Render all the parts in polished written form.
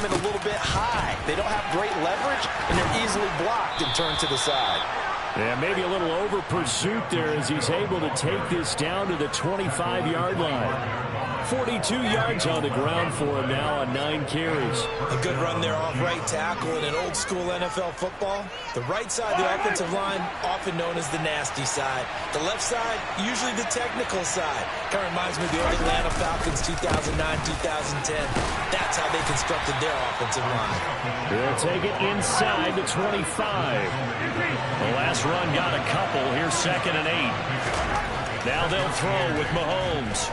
in a little bit high. They don't have great leverage, and they're easily blocked and turned to the side. Yeah, maybe a little over pursuit there as he's able to take this down to the 25-yard line. 42 yards on the ground for him now on 9 carries. A good run there off right tackle in an old-school NFL football. The right side of the offensive line, often known as the nasty side. The left side, usually the technical side. Kind of reminds me of the old Atlanta Falcons 2009-2010. That's how they constructed their offensive line. They'll take it inside the 25. The last run got a couple. Here's 2nd and 8. Now they'll throw with Mahomes.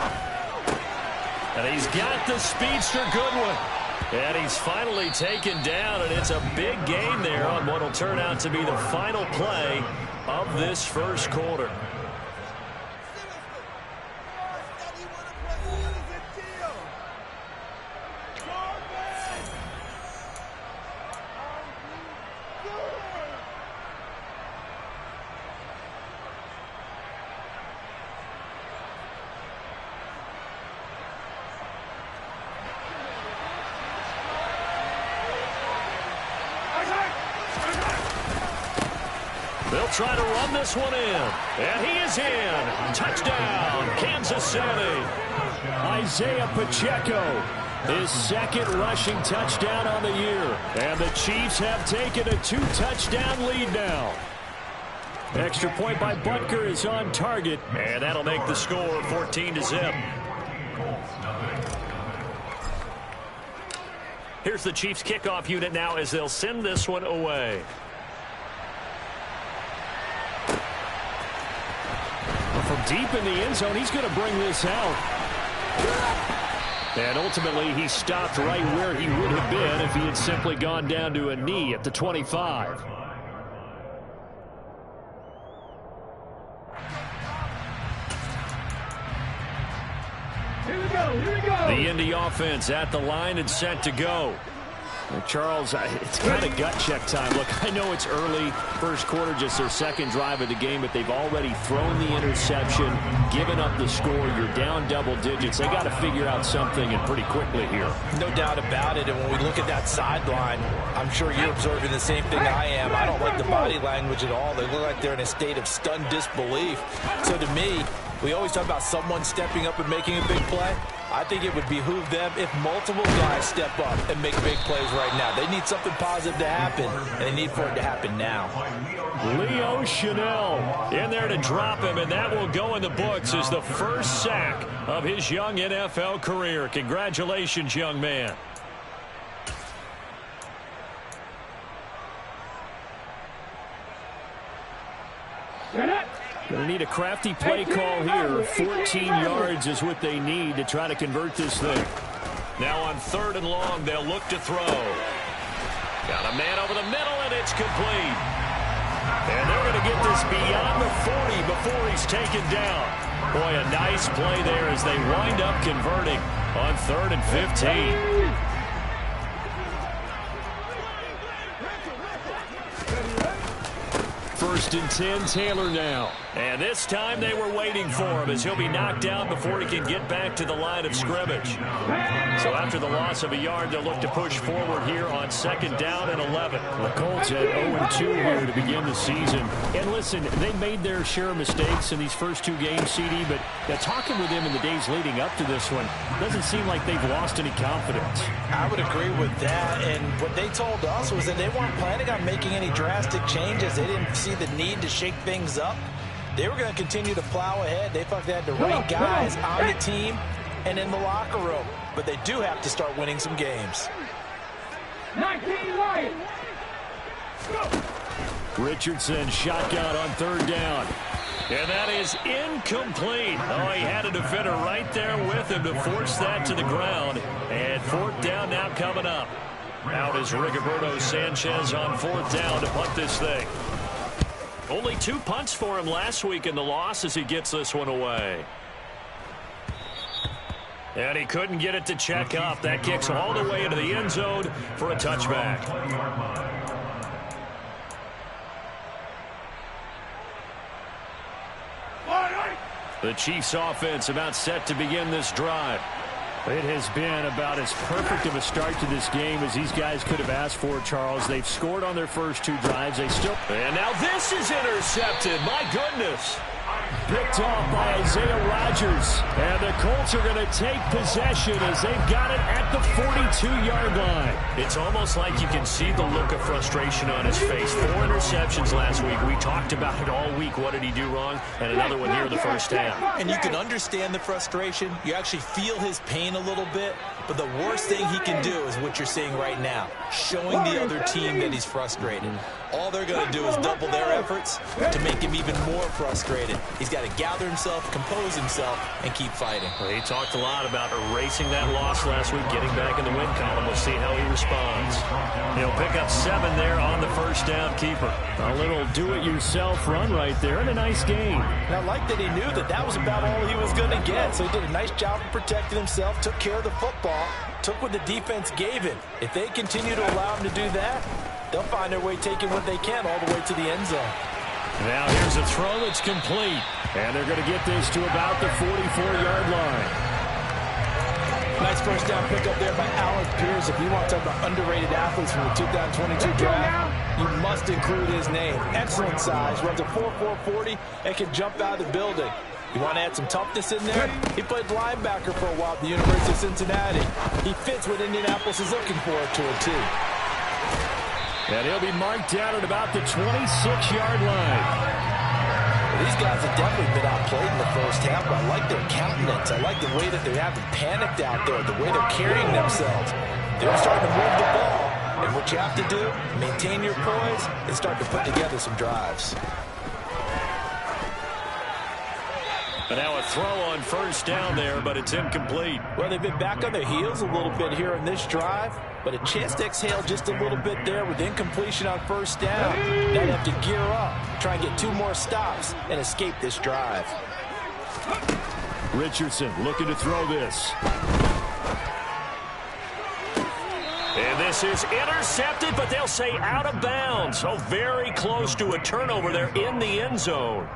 And he's got the speedster Goodwin. And he's finally taken down, and it's a big game there on what will turn out to be the final play of this first quarter. They'll try to run this one in. And he is in. Touchdown, Kansas City. Isaiah Pacheco, his 2nd rushing touchdown on the year. And the Chiefs have taken a 2-touchdown lead now. Extra point by Butker is on target. And that'll make the score 14-0. Here's the Chiefs kickoff unit now as they'll send this one away. From deep in the end zone, he's going to bring this out. And ultimately, he stopped right where he would have been if he had simply gone down to a knee at the 25. Here we go. The Indy offense at the line and set to go. Charles, it's kind of gut check time. Look, I know it's early, first quarter, just their 2nd drive of the game, but they've already thrown the interception, given up the score. You're down double digits. They got to figure out something, and pretty quickly here. No doubt about it, and when we look at that sideline, I'm sure you're observing the same thing I am. I don't like the body language at all. They look like they're in a state of stunned disbelief. So to me, we always talk about someone stepping up and making a big play. I think it would behoove them if multiple guys step up and make big plays right now. They need something positive to happen, and they need for it to happen now. Leo Chanel in there to drop him, and that will go in the books as the first sack of his young NFL career. Congratulations, young man. Going to need a crafty play call here. 14 yards is what they need to try to convert this thing. Now on 3rd and long, they'll look to throw. Got a man over the middle, and it's complete. And they're going to get this beyond the 40 before he's taken down. Boy, a nice play there as they wind up converting on 3rd and 15. 1st and 10, Taylor now. And this time they were waiting for him as he'll be knocked down before he can get back to the line of scrimmage. So after the loss of a yard, they'll look to push forward here on 2nd down and 11. The Colts had 0-2 here to begin the season. And listen, they made their share of mistakes in these first 2 games, CD, but talking with them in the days leading up to this one, doesn't seem like they've lost any confidence. I would agree with that, and what they told us was that they weren't planning on making any drastic changes. They didn't see the need to shake things up. They were going to continue to plow ahead. They felt they had the right guys on the team and in the locker room. But they do have to start winning some games. 19 right. Richardson shotgun on 3rd down. And that is incomplete. Oh, he had a defender right there with him to force that to the ground. And 4th down now coming up. Out is Rigoberto Sanchez on 4th down to punt this thing. Only 2 punts for him last week in the loss as he gets this one away. And he couldn't get it to check up. That kicks all the way into the end zone for a touchback. The Chiefs offense about set to begin this drive. It has been about as perfect of a start to this game as these guys could have asked for, Charles. They've scored on their first 2 drives. And now this is intercepted. My goodness. Picked off by Isaiah Rodgers. And the Colts are going to take possession as they've got it at the 42-yard line. It's almost like you can see the look of frustration on his face. 4 interceptions last week. We talked about it all week. What did he do wrong? And another one here in the first half. And you can understand the frustration. You actually feel his pain a little bit. But the worst thing he can do is what you're seeing right now, showing the other team that he's frustrated. All they're going to do is double their efforts to make him even more frustrated. He's got to gather himself, compose himself, and keep fighting. Well, he talked a lot about erasing that loss last week, getting back in the win column. We'll see how he responds. He'll pick up 7 there on the first down keeper. A little do-it-yourself run right there, and a nice gain. And I like that he knew that that was about all he was going to get. So he did a nice job of protecting himself, took care of the football, took what the defense gave him. If they continue to allow him to do that, they'll find their way taking what they can all the way to the end zone. Now here's a throw that's complete. And they're going to get this to about the 44-yard line. Nice first down pickup there by Alec Pierce. If you want to talk about underrated athletes from the 2022 draft, you must include his name. Excellent size, runs a 4.4 40, and can jump out of the building. You want to add some toughness in there? He played linebacker for a while at the University of Cincinnati. He fits what Indianapolis is looking for to a T. And he'll be marked down at about the 26-yard line. These guys have definitely been outplayed in the first half, but I like their countenance. I like the way that they haven't panicked out there, the way they're carrying themselves. They're starting to move the ball, and what you have to do, maintain your poise and start to put together some drives. And now a throw on first down there, but it's incomplete. Well, they've been back on their heels a little bit here in this drive, but a chance to exhale just a little bit there with incompletion on first down. Now they have to gear up, try and get 2 more stops, and escape this drive. Richardson looking to throw this. And this is intercepted, but they'll say out of bounds. So very close to a turnover there in the end zone.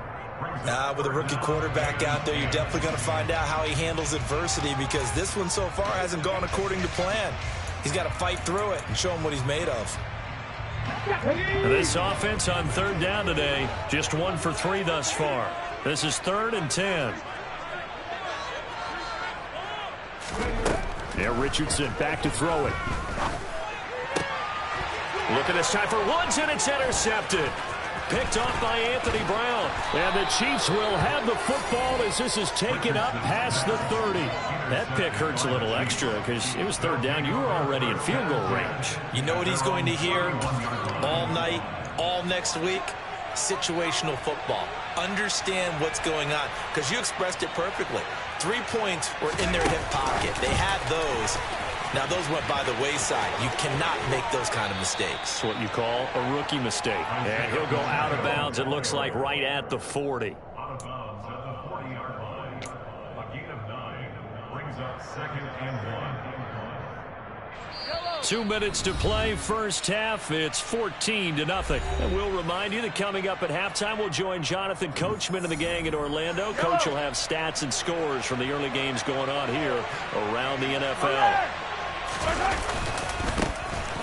With a rookie quarterback out there, you're definitely going to find out how he handles adversity, because this one so far hasn't gone according to plan. He's got to fight through it and show him what he's made of. This offense on 3rd down today, just 1 for 3 thus far. This is 3rd and 10. Yeah, Richardson back to throw it. Look at this time for Woods, and it's intercepted. Picked off by Anthony Brown. And the Chiefs will have the football as this is taken up past the 30. That pick hurts a little extra because it was 3rd down. You were already in field goal range. You know what he's going to hear all night, all next week? Situational football. Understand what's going on, because you expressed it perfectly. 3 points were in their hip pocket. They had those. Now, those went by the wayside. You cannot make those kind of mistakes. It's what you call a rookie mistake. And he'll go out of bounds, it looks like, right at the 40. Out of bounds at the 40-yard line. A gain of 9 brings up 2nd and 1. 2 minutes to play, first half. It's 14-0. And we'll remind you that coming up at halftime, we'll join Jonathan Coachman and the gang in Orlando. Coach will have stats and scores from the early games going on here around the NFL.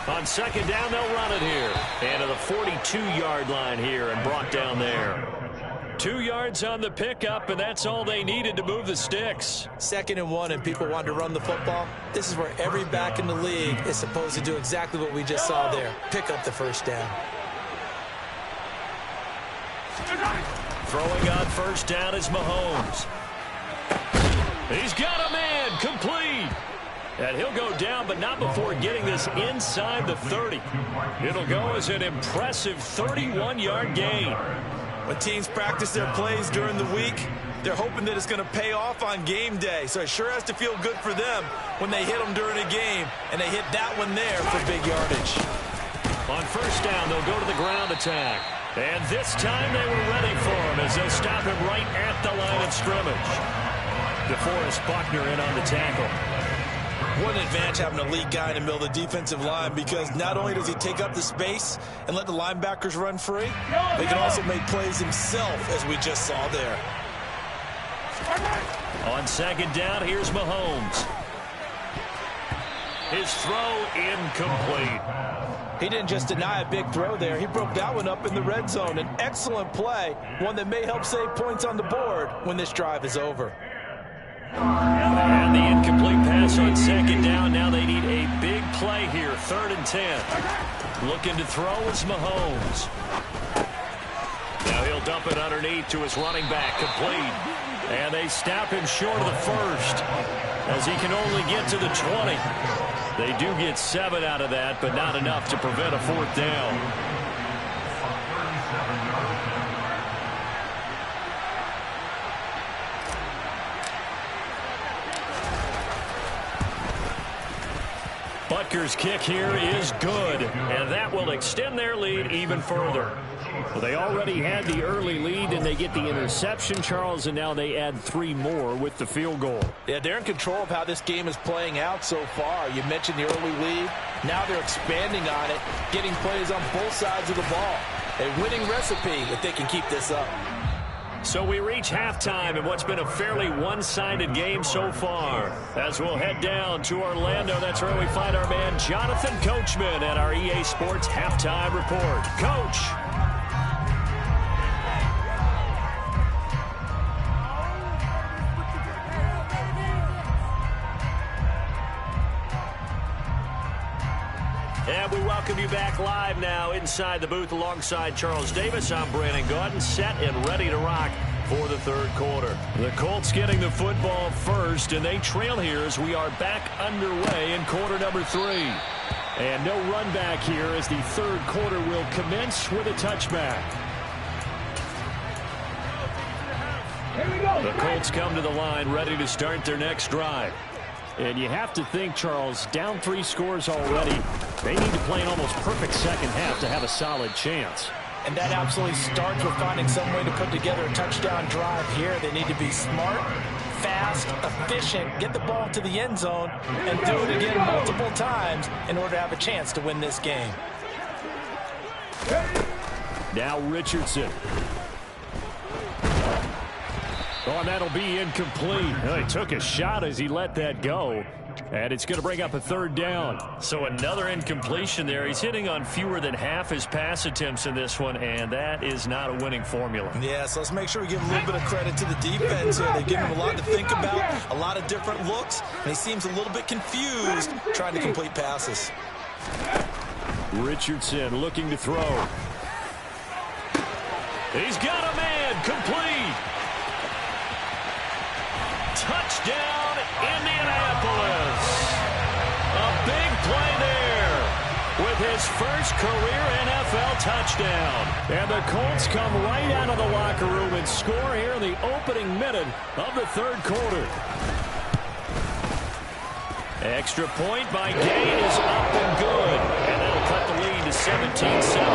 On 2nd down, they'll run it here. And to the 42-yard line here and brought down there. 2 yards on the pickup, and that's all they needed to move the sticks. 2nd and 1, and people want to run the football. This is where every back in the league is supposed to do exactly what we just saw there. Pick up the first down. Throwing on first down is Mahomes. He's got a man, complete. And he'll go down, but not before getting this inside the 30. It'll go as an impressive 31-yard gain. When teams practice their plays during the week, they're hoping that it's going to pay off on game day. So it sure has to feel good for them when they hit them during a game, and they hit that one there for big yardage. On first down, they'll go to the ground attack. And this time they were ready for him as they stop him right at the line of scrimmage. DeForest Buckner in on the tackle. What an advantage having a lead guy in the middle of the defensive line, because not only does he take up the space and let the linebackers run free, but he can also make plays himself, as we just saw there. On 2nd down, here's Mahomes. His throw incomplete. He didn't just deny a big throw there. He broke that one up in the red zone. An excellent play, one that may help save points on the board when this drive is over. And the incomplete pass on second down. Now they need a big play here. 3rd and 10. Looking to throw is Mahomes. Now he'll dump it underneath to his running back. Complete. And they snap him short of the first as he can only get to the 20. They do get 7 out of that, but not enough to prevent a 4th down. Butker's kick here is good, and that will extend their lead even further. Well, they already had the early lead, and they get the interception, Charles, and now they add 3 more with the field goal. Yeah, they're in control of how this game is playing out so far. You mentioned the early lead. Now they're expanding on it, getting plays on both sides of the ball. A winning recipe if they can keep this up. So we reach halftime in what's been a fairly one-sided game so far. As we'll head down to Orlando, that's where we find our man Jonathan Coachman at our EA Sports Halftime Report. Coach. And we welcome you back live now inside the booth alongside Charles Davis. I'm Brandon Gaudin, set and ready to rock for the 3rd quarter. The Colts getting the football first, and they trail here as we are back underway in quarter number 3. And no run back here as the 3rd quarter will commence with a touchback. Here we go. The Colts come to the line ready to start their next drive. And you have to think, Charles, down 3 scores already. They need to play an almost perfect second half to have a solid chance. And that absolutely starts with finding some way to put together a touchdown drive here. They need to be smart, fast, efficient, get the ball to the end zone, and do it again multiple times in order to have a chance to win this game. Now Richardson. Oh, and that'll be incomplete. He took a shot as he let that go. And it's going to bring up a 3rd down. So another incompletion there. He's hitting on fewer than half his pass attempts in this one, and that is not a winning formula. Yeah, so let's make sure we give a little bit of credit to the defense here. They give him a lot to think about, a lot of different looks, and he seems a little bit confused trying to complete passes. Richardson looking to throw. He's got a man. Complete. Touchdown, Indianapolis. A big play there with his first career NFL touchdown. And the Colts come right out of the locker room and score here in the opening minute of the 3rd quarter. Extra point by Gay is up and good. And that'll cut the lead to 17-7.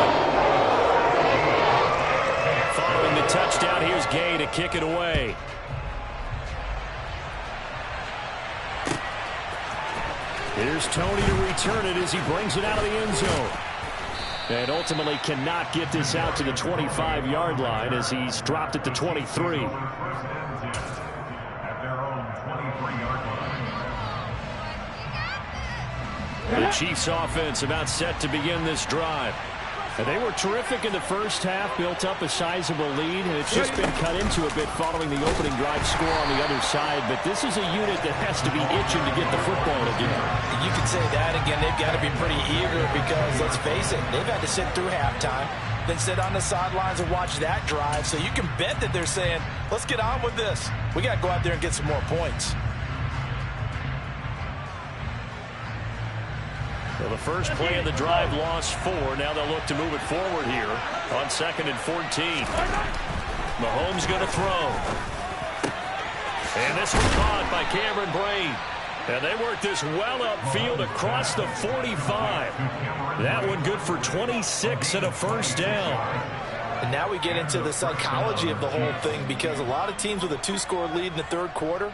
Following the touchdown, here's Gay to kick it away. Here's Tony to return it as he brings it out of the end zone. And ultimately cannot get this out to the 25-yard line as he's dropped at the 23. At their own 23-yard line. The Chiefs offense about set to begin this drive. And they were terrific in the first half, built up a sizable lead, and it's just been cut into a bit following the opening drive score on the other side. But this is a unit that has to be itching to get the football again. You could say that again. They've got to be pretty eager because, let's face it, they've had to sit through halftime, then sit on the sidelines and watch that drive. So you can bet that they're saying, let's get on with this. We got to go out there and get some more points. Well, the first play of the drive lost 4. Now they'll look to move it forward here on 2nd and 14. Mahomes going to throw. And this one caught by Cameron Brain. And they work this well upfield across the 45. That one good for 26 and a first down. And now we get into the psychology of the whole thing because a lot of teams with a 2-score lead in the 3rd quarter,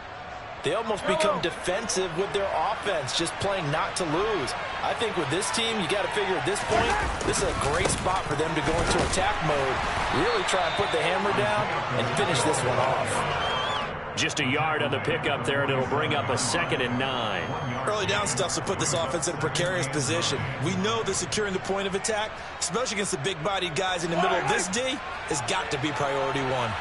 they almost become defensive with their offense, just playing not to lose. I think with this team, you got to figure at this point, this is a great spot for them to go into attack mode, really try and put the hammer down and finish this one off. Just a yard on the pickup there, and it'll bring up a 2nd and 9. Early down stuff to put this offense in a precarious position. We know that securing the point of attack, especially against the big-bodied guys in the middle of this D, has got to be priority one.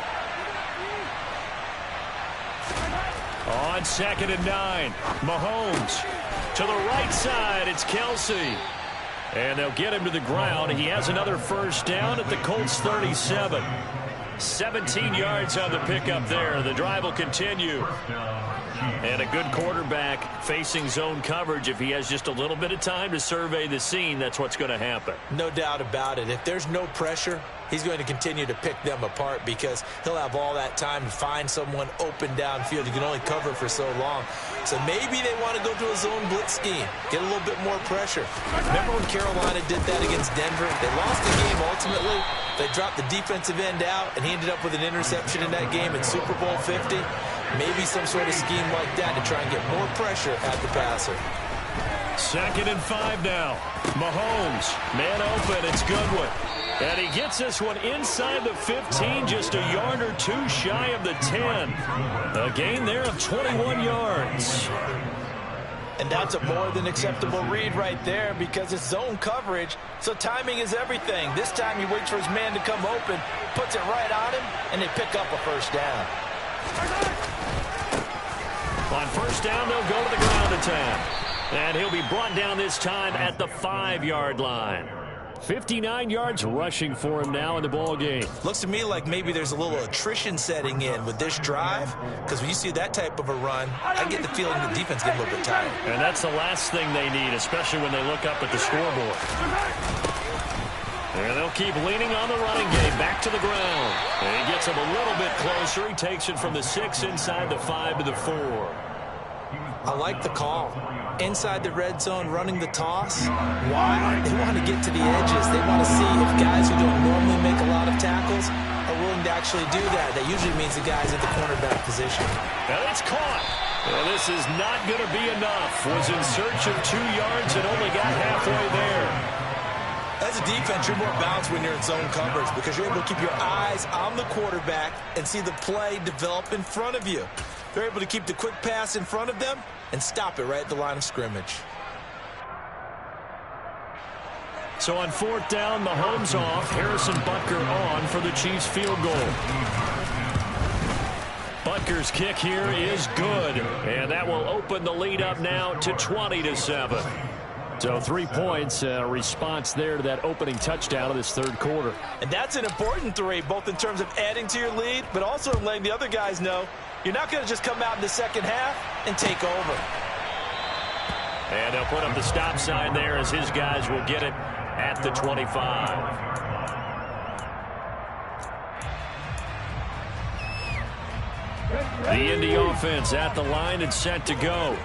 On 2nd and 9, Mahomes to the right side. It's Kelsey. And they'll get him to the ground. He has another first down at the Colts 37. 17 yards on the pickup there. The drive will continue. And a good quarterback facing zone coverage. If he has just a little bit of time to survey the scene, that's what's going to happen. No doubt about it. If there's no pressure, he's going to continue to pick them apart because he'll have all that time to find someone open downfield. You can only cover for so long. So maybe they want to go to a zone blitz scheme, get a little bit more pressure. Remember when Carolina did that against Denver? They lost the game ultimately. They dropped the defensive end out, and he ended up with an interception in that game in Super Bowl 50. Maybe some sort of scheme like that to try and get more pressure at the passer. 2nd and 5 now. Mahomes, man open, it's Goodwin. And he gets this one inside the 15, just a yard or two shy of the 10. A gain there of 21 yards. And that's a more than acceptable read right there because it's zone coverage, so timing is everything. This time he waits for his man to come open, puts it right on him, and they pick up a first down. On first down, they'll go to the ground attack. And he'll be brought down this time at the 5-yard line. 59 yards rushing for him now in the ball game. Looks to me like maybe there's a little attrition setting in with this drive, because when you see that type of a run, I get the feeling the defense gets a little bit tired. And that's the last thing they need, especially when they look up at the scoreboard. And they'll keep leaning on the running game, back to the ground. And he gets him a little bit closer. He takes it from the 6 inside the 5 to the 4. I like the call. Inside the red zone, running the toss. Why? They want to get to the edges. They want to see if guys who don't normally make a lot of tackles are willing to actually do that. That usually means the guys at the cornerback position. And it's caught. Well, this is not going to be enough. Was in search of 2 yards and only got halfway there. As a defense, you're more balanced when you're in zone coverage because you're able to keep your eyes on the quarterback and see the play develop in front of you. They're able to keep the quick pass in front of them and stop it right at the line of scrimmage. So on 4th down, Mahomes off. Harrison Butker on for the Chiefs field goal. Butker's kick here is good, and that will open the lead up now to 20-7. So 3 points, response there to that opening touchdown of this third quarter. And that's an important 3, both in terms of adding to your lead, but also letting the other guys know you're not going to just come out in the second half and take over. And they'll put up the stop sign there as his guys will get it at the 25. The Indy offense at the line and set to go.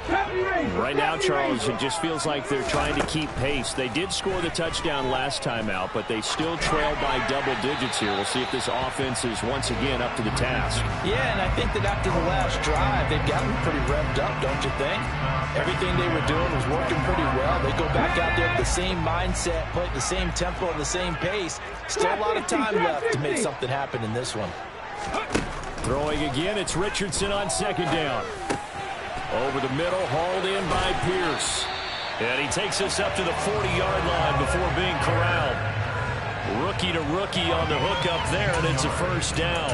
Right now, Charles, it just feels like they're trying to keep pace. They did score the touchdown last time out, but they still trail by double digits here. We'll see if this offense is once again up to the task. Yeah, and I think that after the last drive, they've gotten pretty revved up, don't you think? Everything they were doing was working pretty well. They go back out there with the same mindset, playing the same tempo and the same pace. Still a lot of time left to make something happen in this one. Throwing again, it's Richardson on 2nd down. Over the middle, hauled in by Pierce. And he takes us up to the 40-yard line before being corralled. Rookie to rookie on the hook up there, and it's a first down.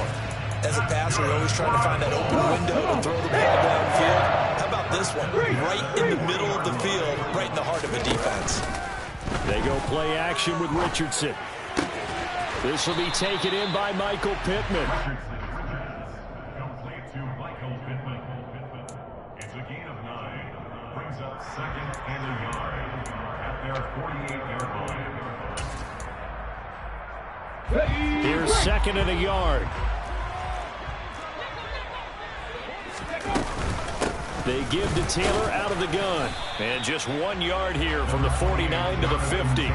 As a passer, you're always trying to find that open window to throw the ball downfield. How about this one? Right in the middle of the field, right in the heart of a defense. They go play action with Richardson. This will be taken in by Michael Pittman. It's a gain of 9. Brings up 2nd and a yard at their 48-yard line. Here's 2nd and a yard. They give to Taylor out of the gun. And just 1 yard here from the 49 to the 50.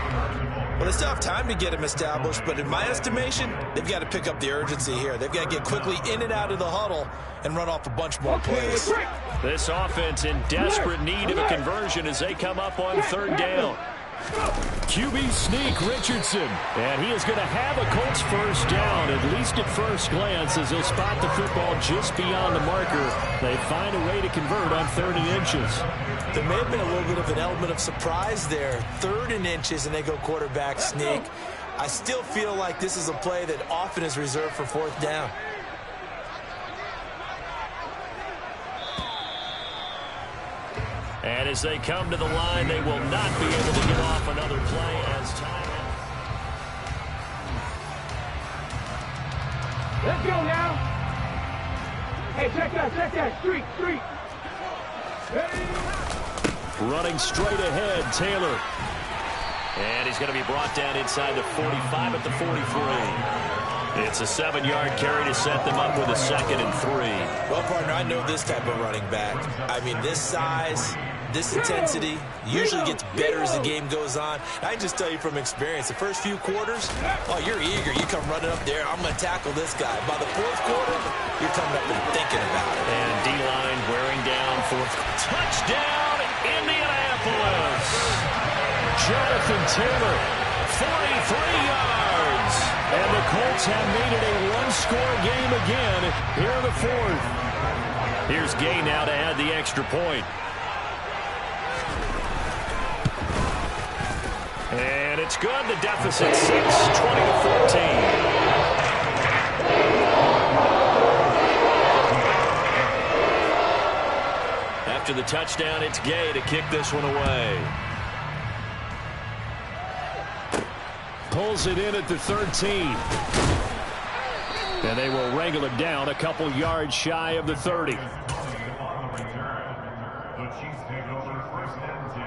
Well, they still have time to get him established, but in my estimation, they've got to pick up the urgency here. They've got to get quickly in and out of the huddle and run off a bunch more plays. This offense in desperate need of a conversion as they come up on 3rd down. QB sneak, Richardson. And he is going to have a Colts first down, at least at first glance, as he'll spot the football just beyond the marker. They find a way to convert on 3rd and inches. There may have been a little bit of an element of surprise there. 3rd and inches, and they go quarterback sneak. I still feel like this is a play that often is reserved for 4th down. And as they come to the line, they will not be able to get off another play as time. Let's go now. Hey, check that. Street. Hey. Running straight ahead, Taylor. And he's going to be brought down inside the 45 at the 43. It's a 7-yard carry to set them up with a 2nd and 3. Well, partner, I know this type of running back. I mean, this size, this intensity usually gets better as the game goes on. I can just tell you from experience, the first few quarters, oh, you're eager. You come running up there, I'm going to tackle this guy. By the 4th quarter, you're coming up and thinking about it. And D-line wearing down for touchdown, Indianapolis. Jonathan Taylor, 43 yards. And the Colts have made it a one-score game again here in the 4th. Here's Gay now to add the extra point. And it's good. The deficit 6, 20-14. After the touchdown, it's Gay to kick this one away. Pulls it in at the 13. And they will wrangle it down a couple yards shy of the 30. The Chiefs take over 1st and 10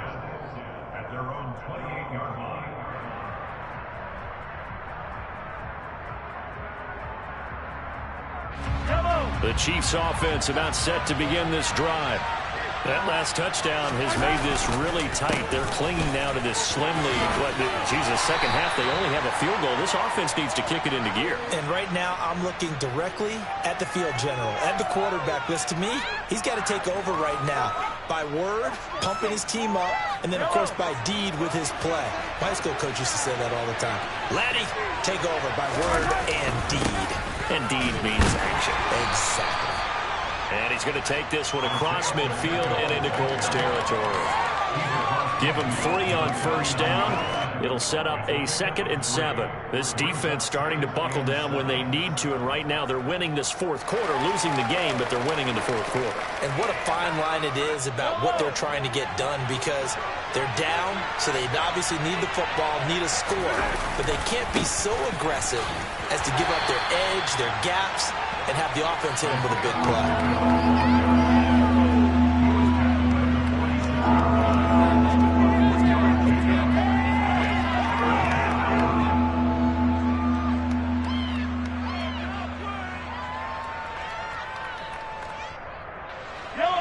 at their own 28-yard line. The Chiefs offense about set to begin this drive. That last touchdown has made this really tight. They're clinging now to this slim lead. Second half, they only have a field goal. This offense needs to kick it into gear. And right now, I'm looking directly at the field general, at the quarterback. Because to me, he's got to take over right now. By word, pumping his team up, and then, of course, by deed with his play. My high school coach used to say that all the time. Laddie, take over by word and deed. And deed means action. Exactly. And he's going to take this one across midfield and into Colts territory. Give him 3 on 1st down. It'll set up a 2nd and 7. This defense starting to buckle down when they need to, and right now they're winning this 4th quarter, losing the game, but they're winning in the 4th quarter. And what a fine line it is about what they're trying to get done, because they're down, so they obviously need the football, need a score, but they can't be so aggressive as to give up their edge, their gaps, and have the offense hit them with a big play.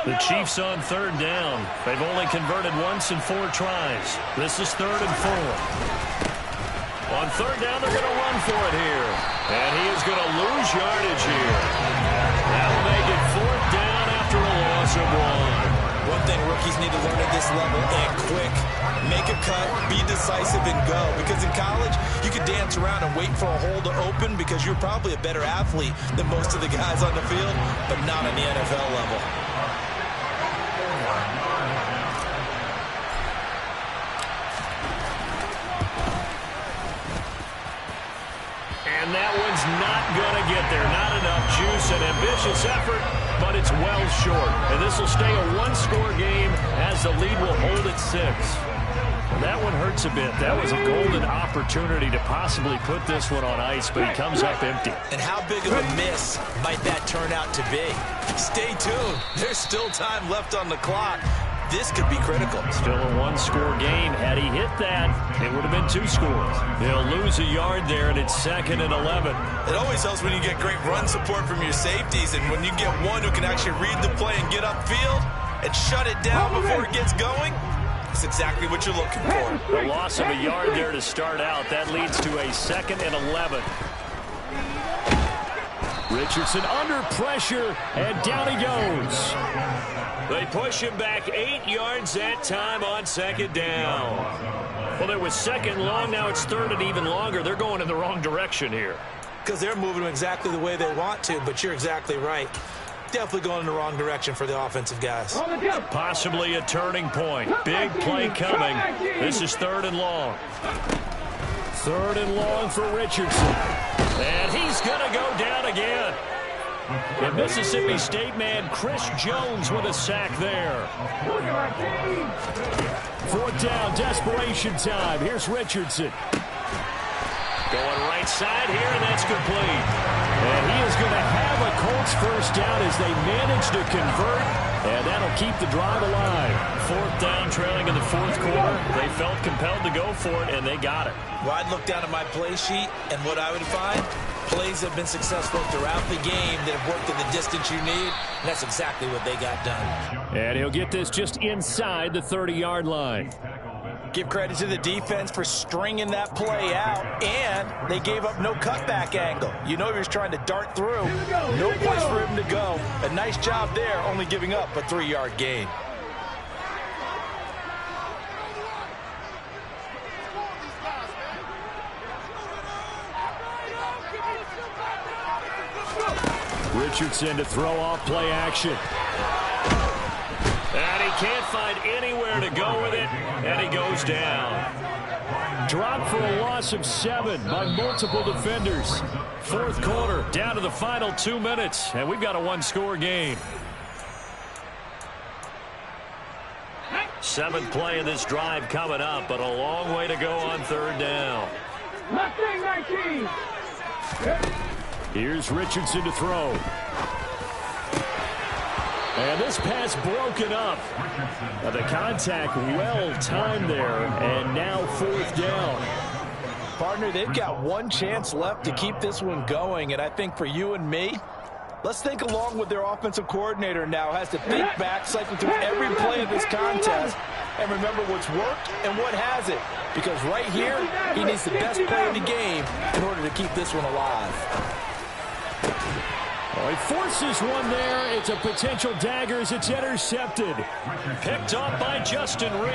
The Chiefs on 3rd down. They've only converted once in 4 tries. This is 3rd and 4. On 3rd down, they're going to run for it here. And he is going to lose yardage here. That'll make it 4th down after a loss of 1. One thing rookies need to learn at this level, and quick. Make a cut, be decisive, and go. Because in college, you can dance around and wait for a hole to open because you're probably a better athlete than most of the guys on the field, but not on the NFL level. And that one's not going to get there. Not enough juice. An ambitious effort, but it's well short. And this will stay a one-score game as the lead will hold at 6. That one hurts a bit. That was a golden opportunity to possibly put this one on ice, but he comes up empty. And how big of a miss might that turn out to be? Stay tuned. There's still time left on the clock. This could be critical. Still a one-score game. Had he hit that, it would have been 2 scores. They'll lose a yard there, and it's 2nd and 11. It always helps when you get great run support from your safeties, and when you get one who can actually read the play and get upfield and shut it down before it gets going, that's exactly what you're looking for. The loss of a yard there to start out. That leads to a 2nd and 11. Richardson under pressure, and down he goes. They push him back 8 yards that time on 2nd down. Well, it was second and long. Now it's third and even longer. They're going in the wrong direction here. Because they're moving them exactly the way they want to, but you're exactly right. Definitely going in the wrong direction for the offensive guys. Possibly a turning point. Big play coming. This is third and long. Third and long for Richardson. And he's going to go down again. The Mississippi State man, Chris Jones, with a sack there. Fourth down, desperation time. Here's Richardson. Going right side here, and that's complete. And he is going to have a Colts first down as they manage to convert, and that'll keep the drive alive. Fourth down, trailing in the fourth quarter. They felt compelled to go for it, and they got it. Well, I'd look down at my play sheet, and what I would find, plays have been successful throughout the game that have worked in the distance you need, and that's exactly what they got done. And he'll get this just inside the 30-yard line. Give credit to the defense for stringing that play out, and they gave up no cutback angle. You know he was trying to dart through. No place for him to go. A nice job there, only giving up a 3-yard gain. Richardson to throw off play action. And he can't find anywhere to go with it, and he goes down. Dropped for a loss of 7 by multiple defenders. Fourth quarter, down to the final 2 minutes, and we've got a one-score game. Seventh play of this drive coming up, but a long way to go on third down. Here's Richardson to throw. And this pass broken up. The contact well timed there, and now fourth down. Partner, they've got one chance left to keep this one going, and I think for you and me, let's think along with their offensive coordinator now. Has to think back, cycle through every play of this contest, and remember what's worked and what hasn't. Because right here, he needs the best play of the game in order to keep this one alive. He forces one there. It's a potential dagger as it's intercepted. Picked up by Justin Reed.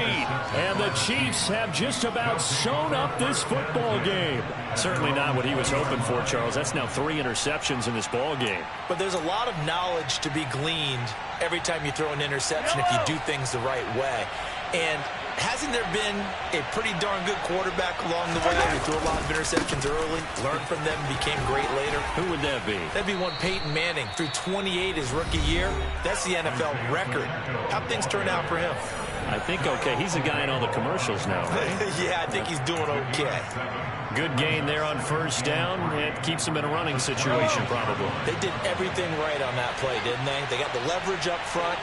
And the Chiefs have just about sewn up this football game. Certainly not what he was hoping for, Charles. That's now 3 interceptions in this ball game. But there's a lot of knowledge to be gleaned every time you throw an interception if you do things the right way. And hasn't there been a pretty darn good quarterback along the way who threw a lot of interceptions early, learned from them, became great later? Who would that be? That'd be one Peyton Manning. Threw 28 his rookie year. That's the NFL record. How'd things turn out for him? I think okay. He's a guy in all the commercials now, right? Yeah, I think he's doing okay. Good gain there on first down. It keeps him in a running situation, probably. They did everything right on that play, didn't they? They got the leverage up front.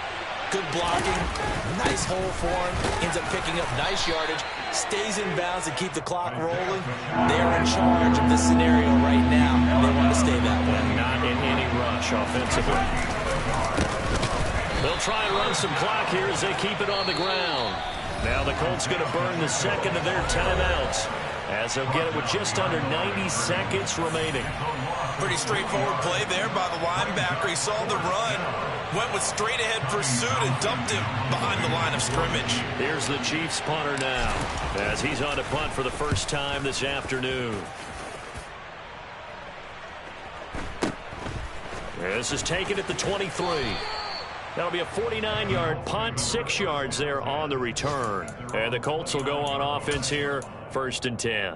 Good blocking, nice hole for him, ends up picking up nice yardage, stays in bounds to keep the clock rolling. They're in charge of this scenario right now. They want to stay that way. Not in any rush offensively. They'll try and run some clock here as they keep it on the ground. Now the Colts going to burn the second of their timeouts as they'll get it with just under 90 seconds remaining. Pretty straightforward play there by the linebacker. He saw the run, went with straight-ahead pursuit and dumped him behind the line of scrimmage. Here's the Chiefs punter now as he's on to punt for the first time this afternoon. This is taken at the 23. That'll be a 49-yard punt, 6 yards there on the return. And the Colts will go on offense here, 1st and 10.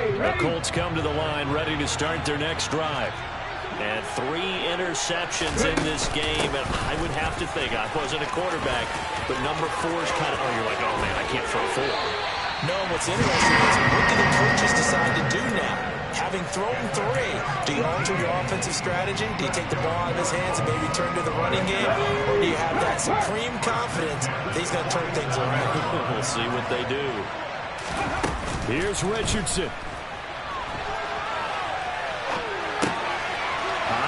The Colts come to the line ready to start their next drive. And 3 interceptions in this game. And I would have to think, I wasn't a quarterback, but number 4 is kind of, you're like, oh, man, I can't throw 4. No, what's interesting is what do the coaches decide to do now? Having thrown 3, do you alter your offensive strategy? Do you take the ball out of his hands and maybe turn to the running game? Or do you have that supreme confidence that he's going to turn things around? We'll see what they do. Here's Richardson.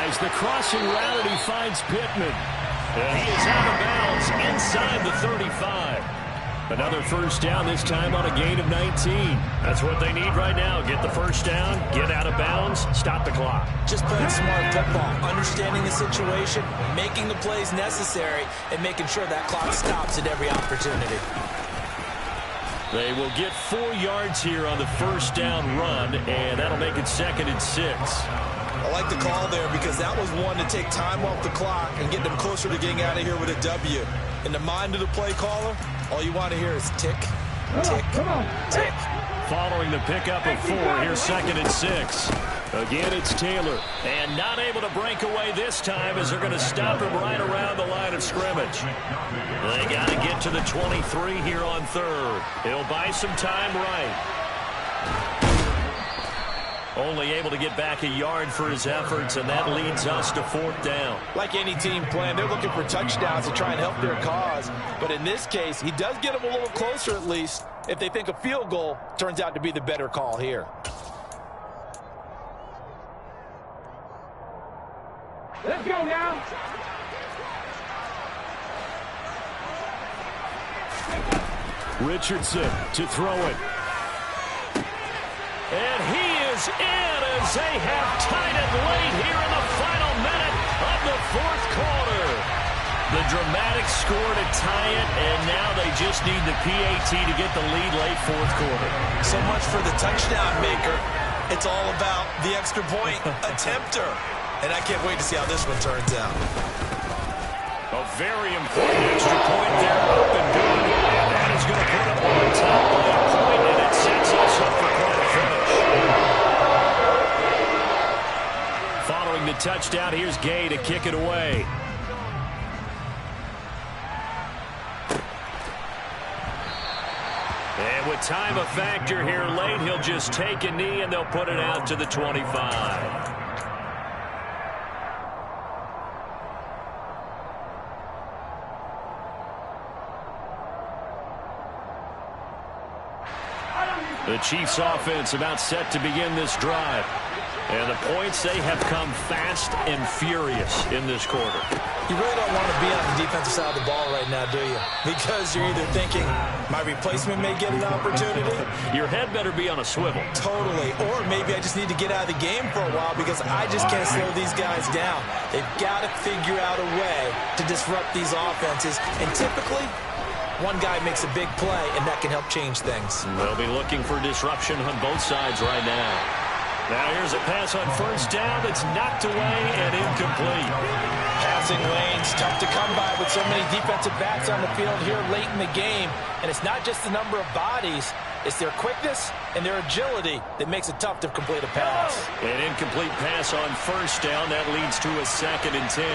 Eyes the crossing route, and he finds Pittman. And he is out of bounds inside the 35. Another first down, this time on a gain of 19. That's what they need right now. Get the first down, get out of bounds, stop the clock. Just playing smart football, understanding the situation, making the plays necessary, and making sure that clock stops at every opportunity. They will get 4 yards here on the first down run, and that'll make it 2nd and 6. I like the call there because that was one to take time off the clock and get them closer to getting out of here with a W. In the mind of the play caller, all you want to hear is tick, tick, tick. Following the pickup of 4, here's 2nd and 6. Again, it's Taylor. And not able to break away this time as they're going to stop him right around the line of scrimmage. They got to get to the 23 here on 3rd. He'll buy some time right. Only able to get back a yard for his efforts, and that leads us to 4th down. Like any team playing, they're looking for touchdowns to try and help their cause. But in this case, he does get them a little closer at least if they think a field goal turns out to be the better call here. Let's go now. Richardson to throw it. And he is in as they have tied it late here in the final minute of the 4th quarter. The dramatic score to tie it, and now they just need the PAT to get the lead late 4th quarter. So much for the touchdown maker. It's all about the extra point attempter. And I can't wait to see how this one turns out. A very important extra point there, up and good. And that is going to put up on top by a point, and it sets us up for quite a finish. Following the touchdown, here's Gay to kick it away. And with time a factor here late, he'll just take a knee, and they'll put it out to the 25. The Chiefs offense about set to begin this drive. And the points, they have come fast and furious in this quarter. You really don't want to be on the defensive side of the ball right now, do you? Because you're either thinking, my replacement may get an opportunity. Your head better be on a swivel. Totally. Or maybe I just need to get out of the game for a while because I just can't slow these guys down. They've got to figure out a way to disrupt these offenses. And typically, one guy makes a big play, and that can help change things. They'll be looking for disruption on both sides right now. Now here's a pass on first down that's knocked away and incomplete. Passing lanes, tough to come by with so many defensive backs on the field here late in the game. And it's not just the number of bodies, it's their quickness and their agility that makes it tough to complete a pass. An incomplete pass on first down. That leads to a 2nd and 10.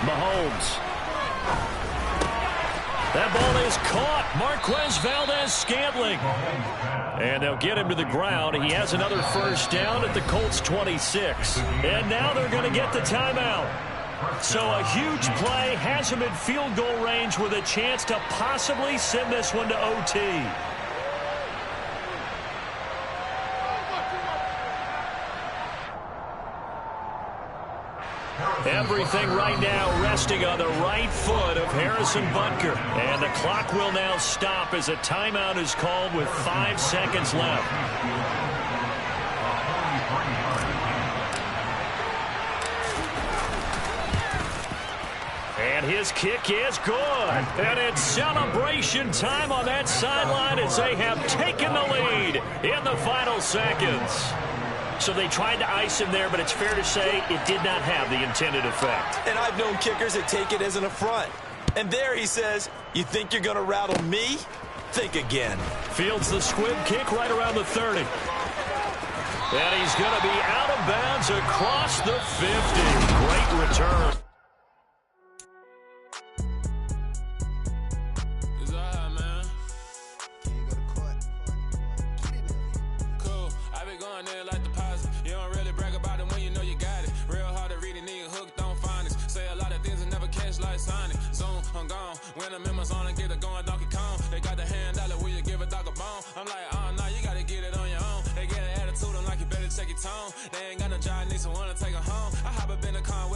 Mahomes. That ball is caught. Marquez Valdez-Scantling. And they'll get him to the ground. He has another first down at the Colts 26. And now they're going to get the timeout. So a huge play has him in field goal range with a chance to possibly send this one to OT. Everything right now resting on the right foot of Harrison Butker. And the clock will now stop as a timeout is called with 5 seconds left. And his kick is good. And it's celebration time on that sideline as they have taken the lead in the final seconds. So they tried to ice him there, but it's fair to say it did not have the intended effect. And I've known kickers that take it as an affront. And there he says, you think you're going to rattle me? Think again. Fields the squib kick right around the 30. And he's going to be out of bounds across the 50. Great return.